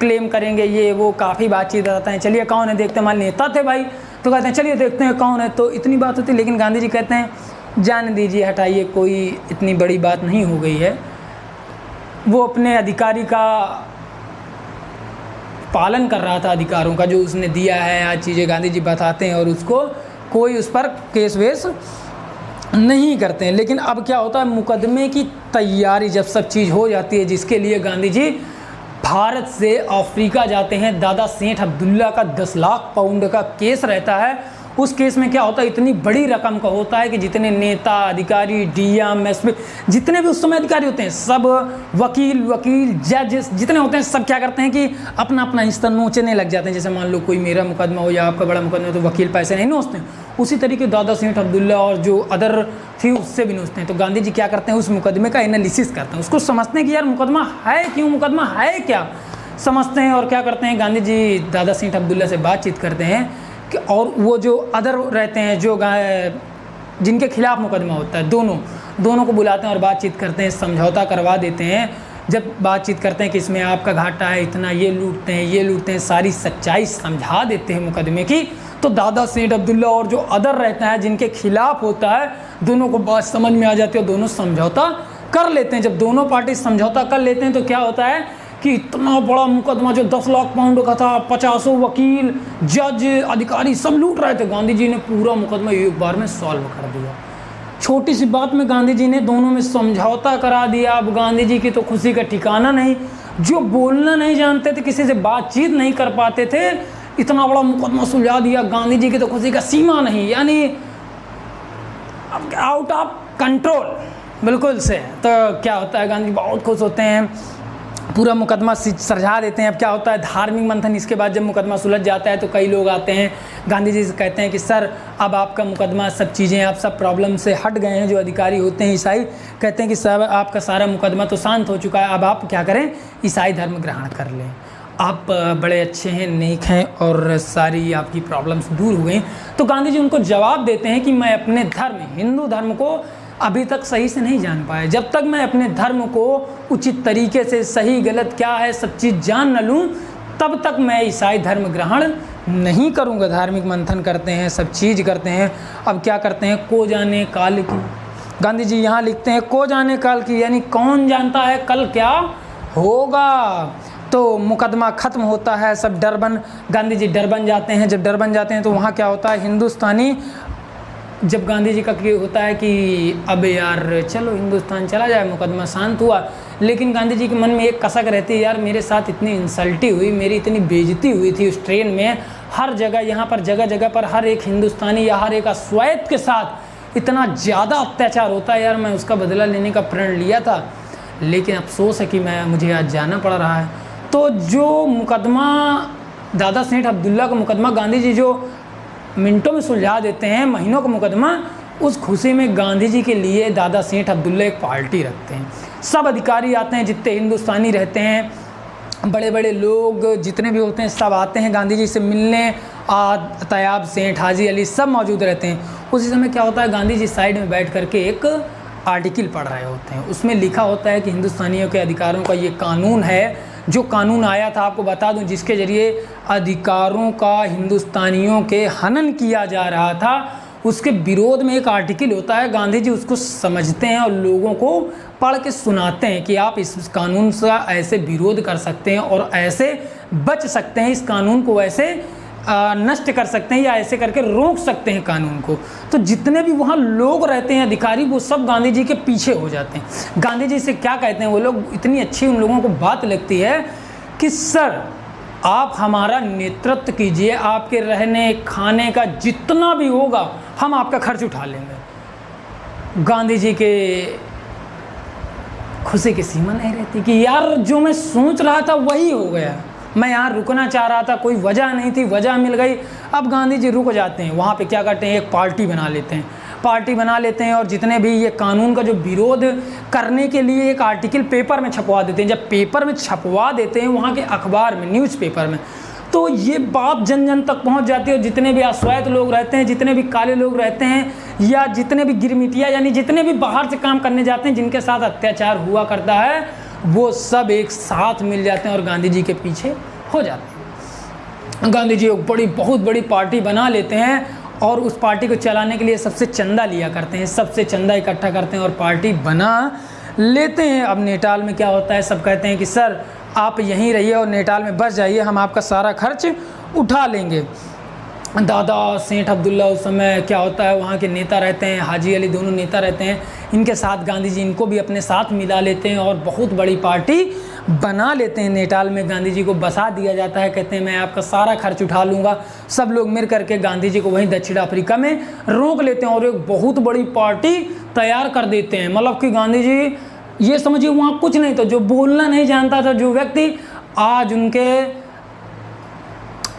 क्लेम करेंगे, ये वो काफ़ी बातचीत बताते हैं, चलिए कौन है देखते हैं, हमारे नेता थे भाई, तो कहते हैं चलिए देखते हैं कौन है। तो इतनी बात होती है, लेकिन गांधी जी कहते हैं जाने दीजिए, हटाइए, कोई इतनी बड़ी बात नहीं हो गई है। वो अपने अधिकारी का पालन कर रहा था, अधिकारों का जो उसने दिया है, आज चीज़ें गांधी जी बताते हैं और उसको कोई उस पर केस वेस नहीं करते हैं। लेकिन अब क्या होता है, मुकदमे की तैयारी जब सब चीज़ हो जाती है, जिसके लिए गांधी जी भारत से अफ्रीका जाते हैं, दादा सेठ अब्दुल्ला का 10 लाख पाउंड का केस रहता है। उस केस में क्या होता है, इतनी बड़ी रकम का होता है कि जितने नेता, अधिकारी, डीएम, एसपी, जितने भी उस समय अधिकारी होते हैं, सब वकील जज जितने होते हैं, सब क्या करते हैं कि अपना अपना हिस्सा नोचने लग जाते हैं। जैसे मान लो कोई मेरा मुकदमा हो या आपका बड़ा मुकदमा हो तो वकील पैसे नहीं नोचते हैं, उसी तरीके दादा सेठ अब्दुल्ला और जो अदर थी उससे भी नोचते हैं। तो गांधी जी क्या करते हैं, उस मुकदमे का एनालिसिस करते हैं, उसको समझते हैं कि यार मुकदमा है क्यों, मुकदमा है क्या, समझते हैं। और क्या करते हैं, गांधी जी दादा सेठ अब्दुल्ला से बातचीत करते हैं और वो जो अदर रहते हैं, जो जिनके खिलाफ मुकदमा होता है, दोनों को बुलाते हैं और बातचीत करते हैं, समझौता करवा देते हैं। जब बातचीत करते हैं कि इसमें आपका घाटा है इतना, ये लूटते हैं, सारी सच्चाई समझा देते हैं मुकदमे की, तो दादा सेठ अब्दुल्ला और जो अदर रहता है जिनके खिलाफ होता है, दोनों को बात समझ में आ जाती है और दोनों समझौता कर लेते हैं। जब दोनों पार्टी समझौता कर लेते हैं तो क्या होता है कि इतना बड़ा मुकदमा जो 10 लाख पाउंड का था, 50 वकील, जज, अधिकारी सब लूट रहे थे, गांधी जी ने पूरा मुकदमा एक बार में सॉल्व कर दिया। छोटी सी बात में गांधी जी ने दोनों में समझौता करा दिया। अब गांधी जी की तो खुशी का ठिकाना नहीं, जो बोलना नहीं जानते थे, किसी से बातचीत नहीं कर पाते थे, इतना बड़ा मुकदमा सुलझा दिया। गांधी जी की तो खुशी का सीमा नहीं, यानी आउट ऑफ कंट्रोल बिल्कुल से। तो क्या होता है, गांधी जी बहुत खुश होते हैं, पूरा मुकदमा सुलझा देते हैं। अब क्या होता है, धार्मिक मंथन, इसके बाद जब मुकदमा सुलझ जाता है तो कई लोग आते हैं गांधी जी से कहते हैं कि सर अब आपका मुकदमा, सब चीज़ें, आप सब प्रॉब्लम से हट गए हैं। जो अधिकारी होते हैं ईसाई कहते हैं कि सर आपका सारा मुकदमा तो शांत हो चुका है, अब आप क्या करें, ईसाई धर्म ग्रहण कर लें, आप बड़े अच्छे हैं, नेक हैं और सारी आपकी प्रॉब्लम्स दूर हो गई। तो गांधी जी उनको जवाब देते हैं कि मैं अपने धर्म, हिंदू धर्म को अभी तक सही से नहीं जान पाया। जब तक मैं अपने धर्म को उचित तरीके से, सही गलत क्या है सब चीज़ जान न लूँ, तब तक मैं ईसाई धर्म ग्रहण नहीं करूँगा। धार्मिक मंथन करते हैं, सब चीज़ करते हैं। अब क्या करते हैं, को जाने काल की, गांधी जी यहाँ लिखते हैं को जाने काल की, यानी कौन जानता है कल क्या होगा। तो मुकदमा ख़त्म होता है, सब डरबन, गांधी जी डरबन जाते हैं। जब डरबन जाते हैं तो वहाँ क्या होता है, हिंदुस्तानी, जब गांधी जी का ये होता है कि अब यार चलो हिंदुस्तान चला जाए, मुकदमा शांत हुआ, लेकिन गांधी जी के मन में एक कसक रहती है, यार मेरे साथ इतनी इंसल्टी हुई, मेरी इतनी बेइज्जती हुई थी उस ट्रेन में, हर जगह, यहाँ पर जगह जगह पर हर एक हिंदुस्तानी या हर एक अश्वेत के साथ इतना ज़्यादा अत्याचार होता है, यार मैं उसका बदला लेने का प्रण लिया था, लेकिन अफसोस है कि मुझे आज जाना पड़ रहा है। तो जो मुकदमा दादा सेठ अब्दुल्ला का मुकदमा गांधी जी जो मिनटों में सुलझा देते हैं, महीनों का मुकदमा, उस खुशी में गांधी जी के लिए दादा सेठ अब्दुल्ला एक पार्टी रखते हैं। सब अधिकारी आते हैं, जितने हिंदुस्तानी रहते हैं, बड़े बड़े लोग जितने भी होते हैं, सब आते हैं गांधी जी से मिलने। तैयाब सेठ, हाजी अली सब मौजूद रहते हैं। उसी समय क्या होता है, गांधी जी साइड में बैठ करके एक आर्टिकल पढ़ रहे होते हैं। उसमें लिखा होता है कि हिंदुस्तानियों के अधिकारों का ये कानून है, जो कानून आया था, आपको बता दूं, जिसके ज़रिए अधिकारों का हिंदुस्तानियों के हनन किया जा रहा था, उसके विरोध में एक आर्टिकल होता है। गांधी जी उसको समझते हैं और लोगों को पढ़ के सुनाते हैं कि आप इस कानून का ऐसे विरोध कर सकते हैं और ऐसे बच सकते हैं, इस कानून को ऐसे नष्ट कर सकते हैं या ऐसे करके रोक सकते हैं कानून को। तो जितने भी वहाँ लोग रहते हैं अधिकारी, वो सब गांधी जी के पीछे हो जाते हैं। गांधी जी से क्या कहते हैं वो लोग, इतनी अच्छी उन लोगों को बात लगती है कि सर आप हमारा नेतृत्व कीजिए, आपके रहने खाने का जितना भी होगा हम आपका खर्च उठा लेंगे। गांधी जी के खुशी की सीमा नहीं रहती कि यार जो मैं सोच रहा था वही हो गया, मैं यहाँ रुकना चाह रहा था, कोई वजह नहीं थी, वजह मिल गई। अब गांधी जी रुक जाते हैं, वहाँ पे क्या करते हैं, एक पार्टी बना लेते हैं और जितने भी ये कानून का जो विरोध करने के लिए एक आर्टिकल पेपर में छपवा देते हैं। जब पेपर में छपवा देते हैं, वहाँ के अखबार में, न्यूज़पेपर में, तो ये बात जन जन तक पहुंच जाती है। और जितने भी अश्वेत लोग रहते हैं, जितने भी काले लोग रहते हैं, या जितने भी गिरमिटिया यानी जितने भी बाहर से काम करने जाते हैं, जिनके साथ अत्याचार हुआ करता है, वो सब एक साथ मिल जाते हैं और गांधी जी के पीछे हो जाते हैं। गांधी जी एक बहुत बड़ी पार्टी बना लेते हैं और उस पार्टी को चलाने के लिए सबसे चंदा लिया करते हैं, सबसे चंदा इकट्ठा करते हैं और पार्टी बना लेते हैं। अब नेटाल में क्या होता है, सब कहते हैं कि सर आप यहीं रहिए और नेटाल में बस जाइए, हम आपका सारा खर्च उठा लेंगे। दादा सेठ अब्दुल्ला उस समय क्या होता है, वहाँ के नेता रहते हैं, हाजी अली दोनों नेता रहते हैं, इनके साथ गांधी जी इनको भी अपने साथ मिला लेते हैं और बहुत बड़ी पार्टी बना लेते हैं। नेटाल में गांधी जी को बसा दिया जाता है, कहते हैं मैं आपका सारा खर्च उठा लूँगा। सब लोग मिल करके गांधी जी को वहीं दक्षिण अफ्रीका में रोक लेते हैं और एक बहुत बड़ी पार्टी तैयार कर देते हैं। मतलब कि गांधी जी ये समझिए वहाँ कुछ नहीं था, जो बोलना नहीं जानता था जो व्यक्ति, आज उनके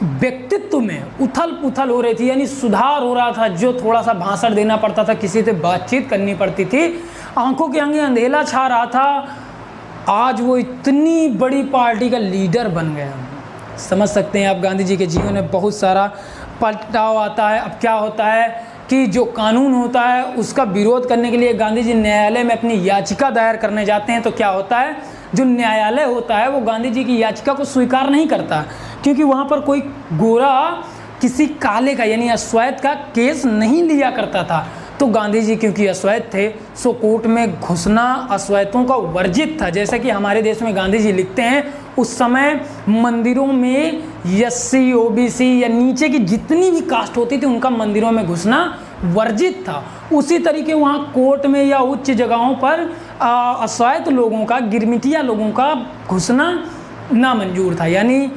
व्यक्तित्व में उथल पुथल हो रही थी, यानी सुधार हो रहा था। जो थोड़ा सा भाषण देना पड़ता था, किसी से बातचीत करनी पड़ती थी, आंखों के आगे अंधेला छा रहा था, आज वो इतनी बड़ी पार्टी का लीडर बन गया। समझ सकते हैं आप, गांधी जी के जीवन में बहुत सारा पलटाव आता है। अब क्या होता है कि जो कानून होता है उसका विरोध करने के लिए गांधी जी न्यायालय में अपनी याचिका दायर करने जाते हैं। तो क्या होता है, जो न्यायालय होता है वो गांधी जी की याचिका को स्वीकार नहीं करता, क्योंकि वहाँ पर कोई गोरा किसी काले का यानी अश्वेत का केस नहीं लिया करता था। तो गांधी जी क्योंकि अश्वेत थे, सो कोर्ट में घुसना अश्वेतों का वर्जित था। जैसे कि हमारे देश में गांधी जी लिखते हैं, उस समय मंदिरों में एससी ओबीसी या नीचे की जितनी भी कास्ट होती थी उनका मंदिरों में घुसना वर्जित था। उसी तरीके वहाँ कोर्ट में या उच्च जगहों पर अश्वेत लोगों का, गिरमिटिया लोगों का घुसना नामंजूर था, यानी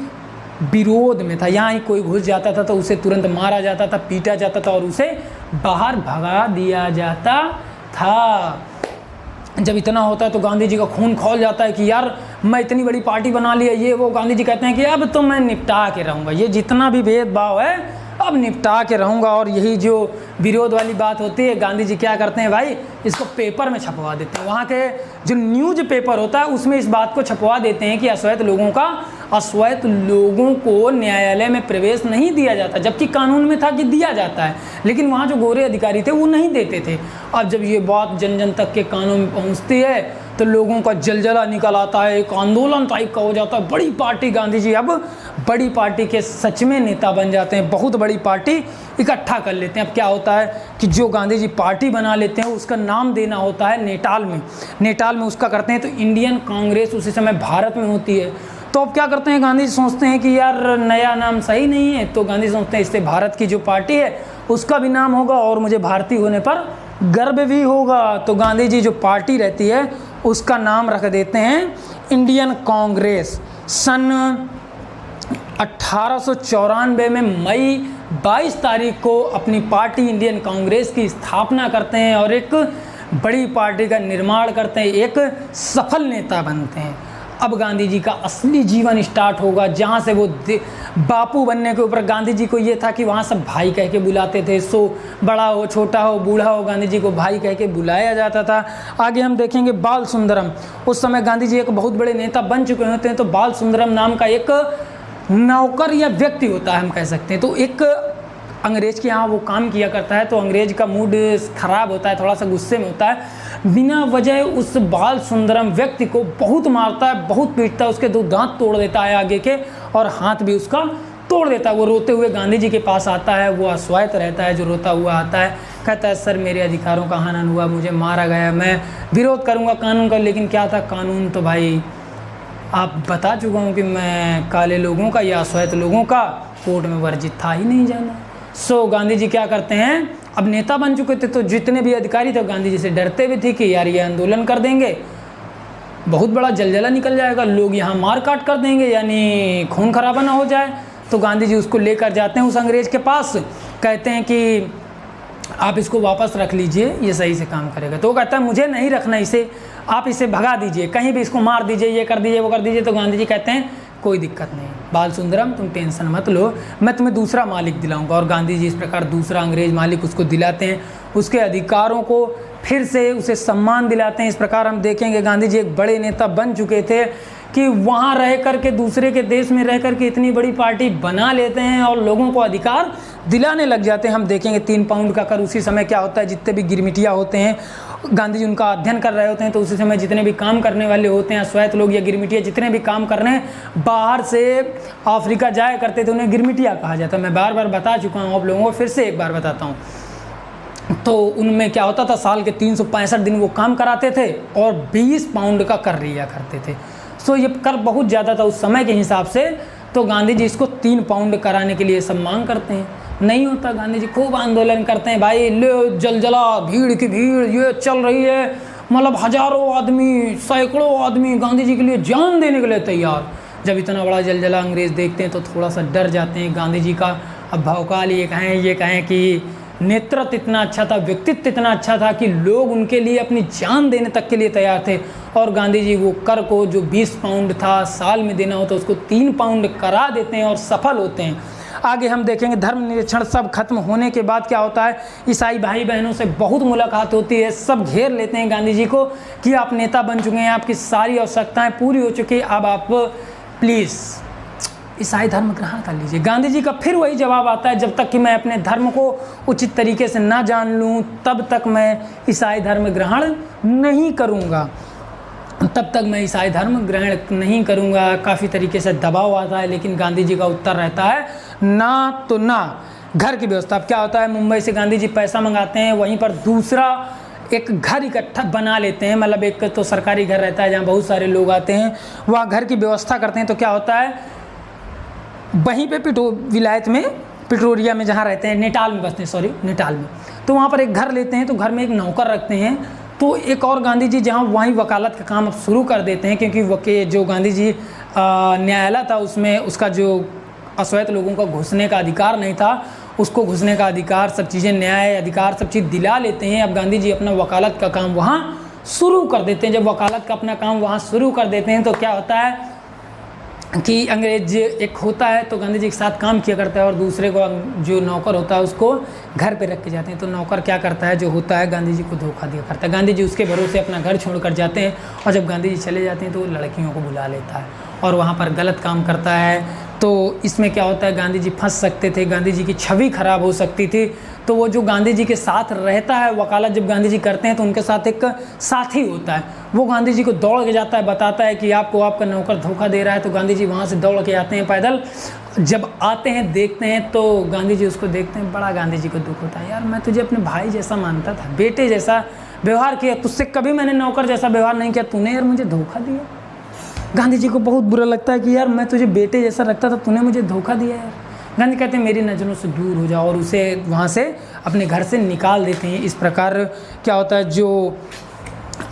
विरोध में था। यहाँ ही कोई घुस जाता था तो उसे तुरंत मारा जाता था, पीटा जाता था और उसे बाहर भगा दिया जाता था। जब इतना होता है तो गांधी जी का खून खौल जाता है कि यार मैं इतनी बड़ी पार्टी बना ली है, ये वो। गांधी जी कहते हैं कि अब तो मैं निपटा के रहूँगा, ये जितना भी भेदभाव है अब निपटा के रहूँगा। और यही जो विरोध वाली बात होती है, गांधी जी क्या करते हैं भाई, इसको पेपर में छपवा देते हैं। वहाँ के जो न्यूज़ पेपर होता है उसमें इस बात को छपवा देते हैं कि अश्वेत लोगों को न्यायालय में प्रवेश नहीं दिया जाता, जबकि कानून में था कि दिया जाता है, लेकिन वहाँ जो गोरे अधिकारी थे वो नहीं देते थे। अब जब ये बात जन जन तक के कानों में पहुँचती है तो लोगों का जलजला निकल आता है, एक आंदोलन टाइप का हो जाता है। बड़ी पार्टी, गांधी जी अब बड़ी पार्टी के सच में नेता बन जाते हैं, बहुत बड़ी पार्टी इकट्ठा कर लेते हैं। अब क्या होता है कि जो गांधी जी पार्टी बना लेते हैं उसका नाम देना होता है नेटाल में उसका करते हैं। तो इंडियन कांग्रेस उसी समय भारत में होती है। तो अब क्या करते हैं, गांधी जी सोचते हैं कि यार नया नाम सही नहीं है, तो गांधी सोचते हैं इससे भारत की जो पार्टी है उसका भी नाम होगा और मुझे भारतीय होने पर गर्व भी होगा। तो गांधी जी जो पार्टी रहती है उसका नाम रख देते हैं इंडियन कांग्रेस। सन 1894 में मई 22 तारीख को अपनी पार्टी इंडियन कांग्रेस की स्थापना करते हैं और एक बड़ी पार्टी का निर्माण करते हैं, एक सफल नेता बनते हैं। अब गांधी जी का असली जीवन स्टार्ट होगा, जहाँ से वो बापू बनने के ऊपर गांधी जी को ये था कि वहाँ सब भाई कह के बुलाते थे। सो बड़ा हो, छोटा हो, बूढ़ा हो, गांधी जी को भाई कह के बुलाया जाता था। आगे हम देखेंगे बाल सुंदरम। उस समय गांधी जी एक बहुत बड़े नेता बन चुके होते हैं, तो बाल सुंदरम नाम का एक नौकर या व्यक्ति होता है, हम कह सकते हैं। तो एक अंग्रेज के यहाँ वो काम किया करता है, तो अंग्रेज का मूड ख़राब होता है, थोड़ा सा गुस्से में होता है, बिना वजह उस बाल सुंदरम व्यक्ति को बहुत मारता है, बहुत पीटता है, उसके 2 दांत तोड़ देता है आगे के और हाथ भी उसका तोड़ देता है। वो रोते हुए गांधी जी के पास आता है, वो अश्वेत रहता है जो रोता हुआ आता है, कहता है सर मेरे अधिकारों का हनन हुआ, मुझे मारा गया, मैं विरोध करूँगा कानून का। लेकिन क्या था कानून, तो भाई आप बता चुका हूँ कि मैं काले लोगों का या अश्वेत लोगों का कोर्ट में वर्जित था ही नहीं जाना। सो गांधी जी क्या करते हैं, अब नेता बन चुके थे तो जितने भी अधिकारी थे गांधी जी से डरते भी थे कि यार ये आंदोलन कर देंगे, बहुत बड़ा जलजला निकल जाएगा, लोग यहाँ मार काट कर देंगे, यानी खून खराबा ना हो जाए। तो गांधी जी उसको लेकर जाते हैं उस अंग्रेज के पास, कहते हैं कि आप इसको वापस रख लीजिए, ये सही से काम करेगा। तो वो कहता है मुझे नहीं रखना इसे, आप इसे भगा दीजिए, कहीं भी इसको मार दीजिए, ये कर दीजिए, वो कर दीजिए। तो गांधी जी कहते हैं कोई दिक्कत नहीं बाल सुंदरम, तुम टेंशन मत लो, मैं तुम्हें दूसरा मालिक दिलाऊंगा। और गांधी जी इस प्रकार दूसरा अंग्रेज मालिक उसको दिलाते हैं, उसके अधिकारों को फिर से उसे सम्मान दिलाते हैं। इस प्रकार हम देखेंगे गांधी जी एक बड़े नेता बन चुके थे कि वहाँ रह कर के, दूसरे के देश में रह कर के इतनी बड़ी पार्टी बना लेते हैं और लोगों को अधिकार दिलाने लग जाते हैं। हम देखेंगे 3 पाउंड का कर उसी समय क्या होता है, जितने भी गिरमिटिया होते हैं, गांधी जी उनका अध्ययन कर रहे होते हैं, तो उसी समय जितने भी काम करने वाले होते हैं, अश्वेत लोग या गिरमिटिया जितने भी काम कर रहे हैं, बाहर से अफ्रीका जाया करते थे, उन्हें गिरमिटिया कहा जाता है। मैं बार बार बता चुका हूँ आप लोगों को, फिर से एक बार बताता हूँ। तो उनमें क्या होता था, साल के 365 दिन वो काम कराते थे और 20 पाउंड का कर लिया करते थे। सो ये कर बहुत ज़्यादा था उस समय के हिसाब से। तो गांधी जी इसको 3 पाउंड कराने के लिए सब मांग करते हैं, नहीं होता। गांधी जी खूब आंदोलन करते हैं, भाई ले जलजला, भीड़ की भीड़ ये चल रही है, मतलब हजारों आदमी, सैकड़ों आदमी गांधी जी के लिए जान देने के लिए तैयार। जब इतना बड़ा जलजला अंग्रेज़ देखते हैं तो थोड़ा सा डर जाते हैं। गांधी जी का अब भौकाल ये कहें कि नेतृत्व इतना अच्छा था, व्यक्तित्व इतना अच्छा था कि लोग उनके लिए अपनी जान देने तक के लिए तैयार थे। और गांधी जी वो कर को जो 20 पाउंड था साल में देना होता, उसको 3 पाउंड करा देते हैं और सफल होते हैं। आगे हम देखेंगे धर्म निरीक्षण सब खत्म होने के बाद क्या होता है, ईसाई भाई बहनों से बहुत मुलाकात होती है, सब घेर लेते हैं गांधी जी को कि आप नेता बन चुके हैं, आपकी सारी आवश्यकताएं पूरी हो चुकी है, अब आप प्लीज़ ईसाई धर्म ग्रहण कर लीजिए। गांधी जी का फिर वही जवाब आता है, जब तक कि मैं अपने धर्म को उचित तरीके से ना जान लूँ तब तक मैं ईसाई धर्म ग्रहण नहीं करूँगा, तब तक मैं ईसाई धर्म ग्रहण नहीं करूँगा। काफ़ी तरीके से दबाव आता है, लेकिन गांधी जी का उत्तर रहता है ना तो ना। घर की व्यवस्था, अब क्या होता है, मुंबई से गांधी जी पैसा मंगाते हैं, वहीं पर दूसरा एक घर इकट्ठा बना लेते हैं, मतलब एक तो सरकारी घर रहता है जहाँ बहुत सारे लोग आते हैं, वहाँ घर की व्यवस्था करते हैं। तो क्या होता है, वहीं पे विलायत में, पिटोरिया में जहाँ रहते हैं, नेटाल में बसते हैं, नेटाल में, तो वहाँ पर एक घर लेते हैं, तो घर में एक नौकर रखते हैं। तो एक और गांधी जी जहाँ वहीं वकालत का काम अब शुरू कर देते हैं, क्योंकि जो गांधी जी न्यायालय था उसमें उसका जो अश्वेत लोगों का घुसने का अधिकार नहीं था, उसको घुसने का अधिकार, सब चीज़ें, न्याय अधिकार, सब चीज़ दिला लेते हैं। अब गांधी जी अपना वकालत का काम वहाँ शुरू कर देते हैं। जब वकालत का अपना काम वहाँ शुरू कर देते हैं तो क्या होता है कि अंग्रेज एक होता है तो गांधी जी के साथ काम किया करता है, और दूसरे को जो नौकर होता है उसको घर पे रख के जाते हैं। तो नौकर क्या करता है, जो होता है गांधी जी को धोखा दिया करता है। गांधी जी उसके भरोसे अपना घर छोड़कर जाते हैं, और जब गांधी जी चले जाते हैं तो वो लड़कियों को बुला लेता है और वहाँ पर गलत काम करता है। तो इसमें क्या होता है, गांधी जी फंस सकते थे, गांधी जी की छवि खराब हो सकती थी। तो वो जो गांधी जी के साथ रहता है, वकालत जब गांधी जी करते हैं तो उनके साथ एक साथी होता है, वो गांधी जी को दौड़ के जाता है, बताता है कि आपको आपका नौकर धोखा दे रहा है। तो गांधी जी वहाँ से दौड़ के आते हैं पैदल। जब आते हैं देखते हैं तो गांधी जी उसको देखते हैं, बड़ा गांधी जी को दुख होता है, यार मैं तुझे अपने भाई जैसा मानता था, बेटे जैसा व्यवहार किया, तुझसे कभी मैंने नौकर जैसा व्यवहार नहीं किया, तूने यार मुझे धोखा दिया। गांधी जी को बहुत बुरा लगता है कि यार मैं तुझे बेटे जैसा रखता था, तूने मुझे धोखा दिया यार। गांधी कहते हैं मेरी नज़रों से दूर हो जाओ, और उसे वहाँ से अपने घर से निकाल देते हैं। इस प्रकार क्या होता है, जो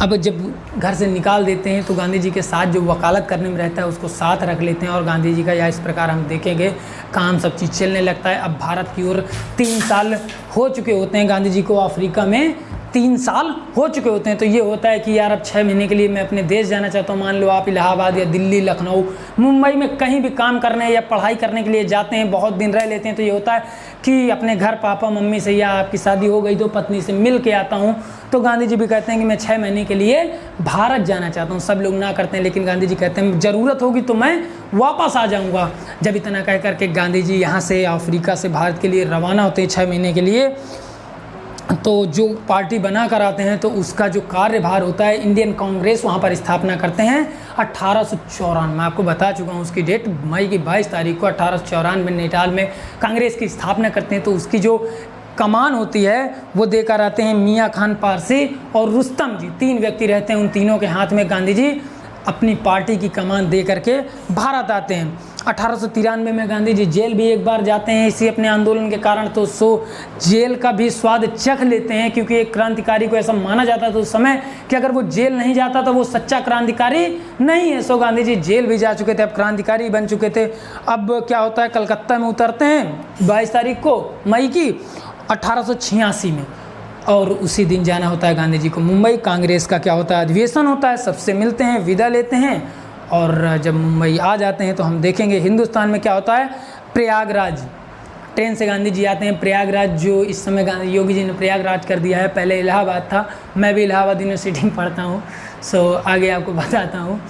अब जब घर से निकाल देते हैं तो गांधी जी के साथ जो वकालत करने में रहता है उसको साथ रख लेते हैं, और गांधी जी का या इस प्रकार हम देखेंगे काम सब चीज़ चलने लगता है। अब भारत की ओर 3 साल हो चुके होते हैं, गांधी जी को अफ्रीका में 3 साल हो चुके होते हैं। तो ये होता है कि यार अब 6 महीने के लिए मैं अपने देश जाना चाहता हूँ। मान लो आप इलाहाबाद या दिल्ली, लखनऊ, मुंबई में कहीं भी काम करने या पढ़ाई करने के लिए जाते हैं, बहुत दिन रह लेते हैं। तो ये होता है कि अपने घर पापा मम्मी से, या आपकी शादी हो गई तो पत्नी से मिल के आता हूँ। तो गांधी जी भी कहते हैं कि मैं 6 महीने के लिए भारत जाना चाहता हूँ। सब लोग ना करते हैं, लेकिन गांधी जी कहते हैं ज़रूरत होगी तो मैं वापस आ जाऊँगा। जब इतना कह करके गांधी जी यहाँ से अफ्रीका से भारत के लिए रवाना होते हैं 6 महीने के लिए, तो जो पार्टी बना कर आते हैं तो उसका जो कार्यभार होता है, इंडियन कांग्रेस वहाँ पर स्थापना करते हैं 1894। मैं आपको बता चुका हूँ उसकी डेट, मई की 22 तारीख को 1894 में नेटाल में कांग्रेस की स्थापना करते हैं। तो उसकी जो कमान होती है वो देकर आते हैं मियाँ खान पारसी और रुस्तम जी, 3 व्यक्ति रहते हैं। उन तीनों के हाथ में गांधी जी अपनी पार्टी की कमान दे करके भारत आते हैं। 1893 में गांधी जी जेल भी एक बार जाते हैं इसी अपने आंदोलन के कारण। तो जेल का भी स्वाद चख लेते हैं, क्योंकि एक क्रांतिकारी को ऐसा माना जाता था उस समय कि अगर वो जेल नहीं जाता तो वो सच्चा क्रांतिकारी नहीं है। सो गांधी जी जेल भी जा चुके थे, अब क्रांतिकारी बन चुके थे। अब क्या होता है, कलकत्ता में उतरते हैं 22 तारीख को मई की 1886 में, और उसी दिन जाना होता है गांधी जी को मुंबई। कांग्रेस का क्या होता है, अधिवेशन होता है, सबसे मिलते हैं, विदा लेते हैं, और जब मुंबई आ जाते हैं तो हम देखेंगे हिंदुस्तान में क्या होता है, प्रयागराज ट्रेन से गांधी जी आते हैं। प्रयागराज जो इस समय योगी जी ने प्रयागराज कर दिया है, पहले इलाहाबाद था। मैं भी इलाहाबाद यूनिवर्सिटी में पढ़ता हूँ, सो आगे आपको बताता हूँ।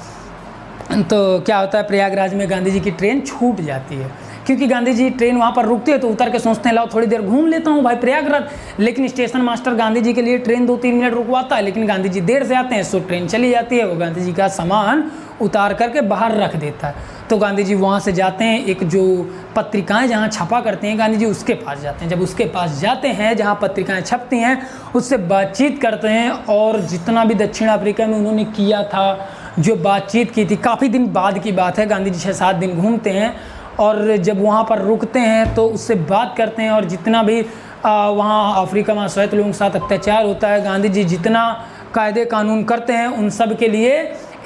तो क्या होता है, प्रयागराज में गांधी जी की ट्रेन छूट जाती है, क्योंकि गांधी जी ट्रेन वहाँ पर रुकती है तो उतर के सोचते हैं लाओ थोड़ी देर घूम लेता हूँ भाई प्रयागराज। लेकिन स्टेशन मास्टर गांधी जी के लिए ट्रेन 2-3 मिनट रुकवाता है, लेकिन गांधी जी देर से आते हैं, सो ट्रेन चली जाती है। वो गांधी जी का सामान उतार करके बाहर रख देता है। तो गांधी जी वहाँ से जाते हैं, एक जो पत्रिकाएं जहाँ छपा करते हैं गांधी जी उसके पास जाते हैं। जब उसके पास जाते हैं जहाँ पत्रिकाएं छपती हैं, उससे बातचीत करते हैं, और जितना भी दक्षिण अफ्रीका में उन्होंने किया था, जो बातचीत की थी, काफ़ी दिन बाद की बात है, गांधी जी 6-7 दिन घूमते हैं और जब वहाँ पर रुकते हैं तो उससे बात करते हैं। और जितना भी वहाँ अफ्रीका में अश्वेत लोगों के साथ अत्याचार होता है, गांधी जी जितना कायदे कानून करते हैं उन सब के लिए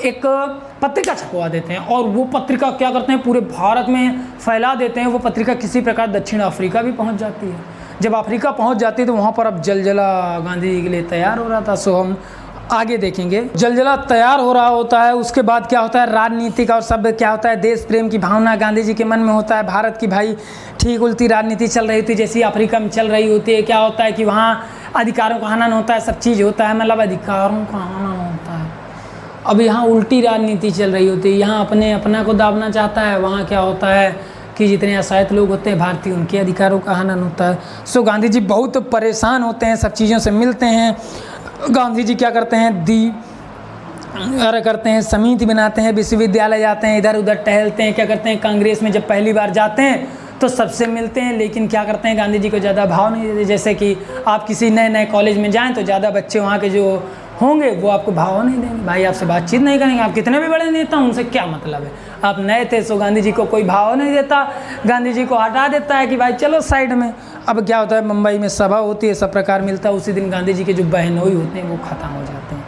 एक पत्रिका छपवा देते हैं, और वो पत्रिका क्या करते हैं पूरे भारत में फैला देते हैं। वो पत्रिका किसी प्रकार दक्षिण अफ्रीका भी पहुंच जाती है। जब अफ्रीका पहुंच जाती है तो वहाँ पर अब जलजला गांधी जी के लिए तैयार हो रहा था। सो हम आगे देखेंगे, जलजला तैयार हो रहा होता है। उसके बाद क्या होता है, राजनीतिक और सब क्या होता है, देश प्रेम की भावना गांधी जी के मन में होता है। भारत की भाई ठीक उल्टी राजनीति चल रही थी जैसी अफ्रीका में चल रही होती है। क्या होता है कि वहाँ अधिकारों का हनन होता है, सब चीज़ होता है, मतलब अधिकारों का हनन होता है। अब यहाँ उल्टी राजनीति चल रही होती है, यहाँ अपना को दाबना चाहता है, वहाँ क्या होता है कि जितने असहाय लोग होते हैं भारतीय, उनके अधिकारों का हनन होता है। सो गांधी जी बहुत परेशान होते हैं, सब चीज़ों से मिलते हैं। गांधी जी क्या करते हैं, समिति बनाते हैं, विश्वविद्यालय जाते हैं, इधर उधर टहलते हैं। क्या करते हैं, कांग्रेस में जब पहली बार जाते हैं तो सबसे मिलते हैं, लेकिन क्या करते हैं, गांधी जी को ज़्यादा भाव नहीं देते। जैसे कि आप किसी नए कॉलेज में जाएं तो ज़्यादा बच्चे वहाँ के जो होंगे वो आपको भाव नहीं देंगे, भाई आपसे बातचीत नहीं करेंगे, आप कितने भी बड़े नेता उनसे क्या मतलब है, आप नए थे। सो गांधी जी को कोई भाव नहीं देता, गांधी जी को हटा देता है कि भाई चलो साइड में। अब क्या होता है, मुंबई में सभा होती है, सब प्रकार मिलता है। उसी दिन गांधी जी के जो बहनोई होते हैं वो ख़त्म हो जाते हैं।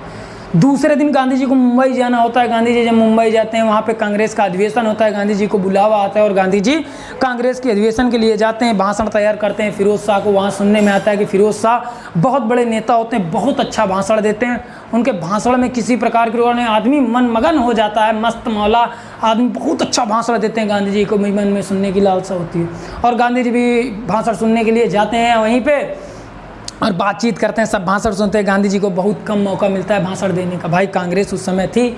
दूसरे दिन गांधी जी को मुंबई जाना होता है। गांधी जी जब मुंबई जाते हैं वहाँ पे कांग्रेस का अधिवेशन होता है, गांधी जी को बुलावा आता है और गांधी जी कांग्रेस के अधिवेशन के लिए जाते हैं, भाषण तैयार करते हैं। फिरोज शाह को वहाँ सुनने में आता है कि फिरोज शाह बहुत बड़े नेता होते हैं, बहुत अच्छा भाषण देते हैं। उनके भाषण में किसी प्रकार के आदमी मन मगन हो जाता है, मस्त मौला आदमी, बहुत अच्छा भाषण देते हैं। गांधी जी को भी मन में सुनने की लालसा होती है और गांधी जी भी भाषण सुनने के लिए जाते हैं वहीं पर और बातचीत करते हैं, सब भाषण सुनते हैं। गांधी जी को बहुत कम मौका मिलता है भाषण देने का। भाई कांग्रेस उस समय थी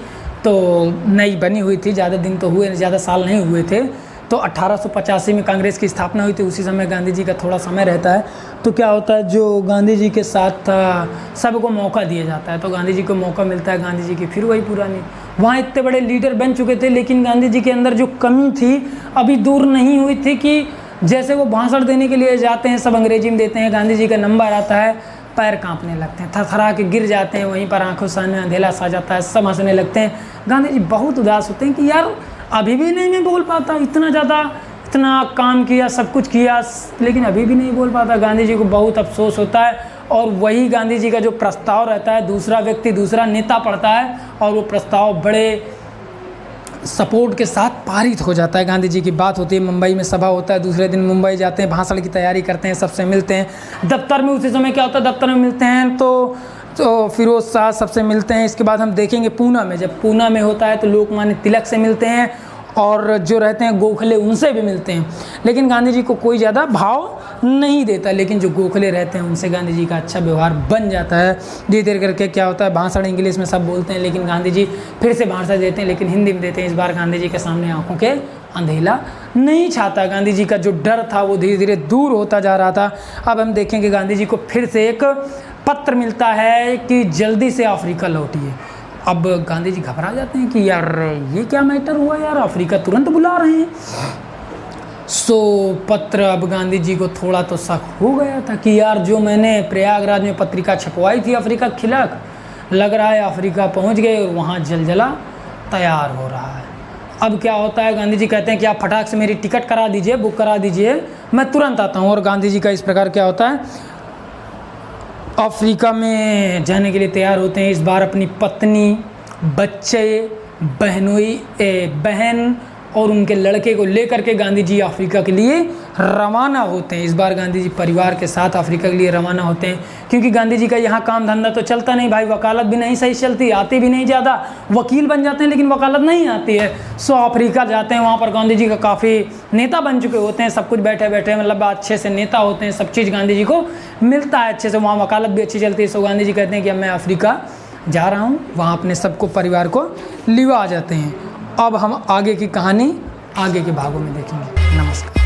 तो नई बनी हुई थी, ज़्यादा दिन तो हुए, ज़्यादा साल नहीं हुए थे। तो 1885 में कांग्रेस की स्थापना हुई थी, उसी समय गांधी जी का थोड़ा समय रहता है। तो क्या होता है, जो गांधी जी के साथ था सबको मौका दिया जाता है, तो गांधी जी को मौका मिलता है। गांधी जी की फिर वही पुरानी, वहाँ इतने बड़े लीडर बन चुके थे, लेकिन गांधी जी के अंदर जो कमी थी अभी दूर नहीं हुई थी कि जैसे वो भाषण देने के लिए जाते हैं, सब अंग्रेजी में देते हैं, गांधी जी का नंबर आता है, पैर कांपने लगते हैं, थरथरा के गिर जाते हैं, वहीं पर आंखों सामने अंधेला सा जाता है, सब हंसने लगते हैं। गांधी जी बहुत उदास होते हैं कि यार अभी भी नहीं मैं बोल पाता, इतना काम किया, सब कुछ किया, लेकिन अभी भी नहीं बोल पाता। गांधी जी को बहुत अफसोस होता है और वही गांधी जी का जो प्रस्ताव रहता है, दूसरा व्यक्ति, दूसरा नेता पढ़ता है और वो प्रस्ताव बड़े सपोर्ट के साथ पारित हो जाता है। गांधी जी की बात होती है, मुंबई में सभा होता है, दूसरे दिन मुंबई जाते हैं, भाषण की तैयारी करते हैं, सबसे मिलते हैं। दफ्तर में उसी समय क्या होता है, दफ्तर में मिलते हैं तो फिरोज शाह सबसे मिलते हैं। इसके बाद हम देखेंगे पूना में, जब पूना में होता है तो लोकमान्य तिलक से मिलते हैं और जो रहते हैं गोखले उनसे भी मिलते हैं। लेकिन गांधी जी को कोई ज़्यादा भाव नहीं देता, लेकिन जो गोखले रहते हैं उनसे गांधी जी का अच्छा व्यवहार बन जाता है। धीरे धीरे करके क्या होता है, भाषण इंग्लिश में सब बोलते हैं, लेकिन गांधी जी फिर से भाषण देते हैं, लेकिन हिंदी में देते हैं। इस बार गांधी जी के सामने आंखों के अंधेला नहीं छाता, गांधी जी का जो डर था वो धीरे धीरे दूर होता जा रहा था। अब हम देखेंगे गांधी जी को फिर से एक पत्र मिलता है कि जल्दी से अफ्रीका लौटिए। अब गांधी जी घबरा जाते हैं कि यार ये क्या मैटर हुआ, यार अफ्रीका तुरंत बुला रहे हैं। सो पत्र, अब गांधी जी को थोड़ा तो शक हो गया था कि यार जो मैंने प्रयागराज में पत्रिका छपवाई थी अफ्रीका के खिलाफ, लग रहा है अफ्रीका पहुंच गए और वहाँ जलजला तैयार हो रहा है। अब क्या होता है, गांधी जी कहते हैं कि आप फटाक से मेरी टिकट करा दीजिए, बुक करा दीजिए, मैं तुरंत आता हूँ। और गांधी जी का इस प्रकार क्या होता है, अफ्रीका में जाने के लिए तैयार होते हैं। इस बार अपनी पत्नी, बच्चे, बहन और उनके लड़के को लेकर के गांधी जी अफ्रीका के लिए रवाना होते हैं। इस बार गांधी जी परिवार के साथ अफ्रीका के लिए रवाना होते हैं, क्योंकि गांधी जी का यहाँ काम धंधा तो चलता नहीं भाई, वकालत भी नहीं सही चलती, आती भी नहीं ज़्यादा, वकील बन जाते हैं लेकिन वकालत नहीं आती है। सो अफ्रीका जाते हैं, वहाँ पर गांधी जी का काफ़ी नेता बन चुके होते हैं, सब कुछ बैठे बैठे मतलब अच्छे से नेता होते हैं, सब चीज़ गांधी जी को मिलता है अच्छे से, वहाँ वकालत भी अच्छी चलती है। सो गांधी जी कहते हैं कि अब मैं अफ्रीका जा रहा हूँ, वहाँ अपने सबको परिवार को लिवा जाते हैं। अब हम आगे की कहानी आगे के भागों में देखेंगे। नमस्कार।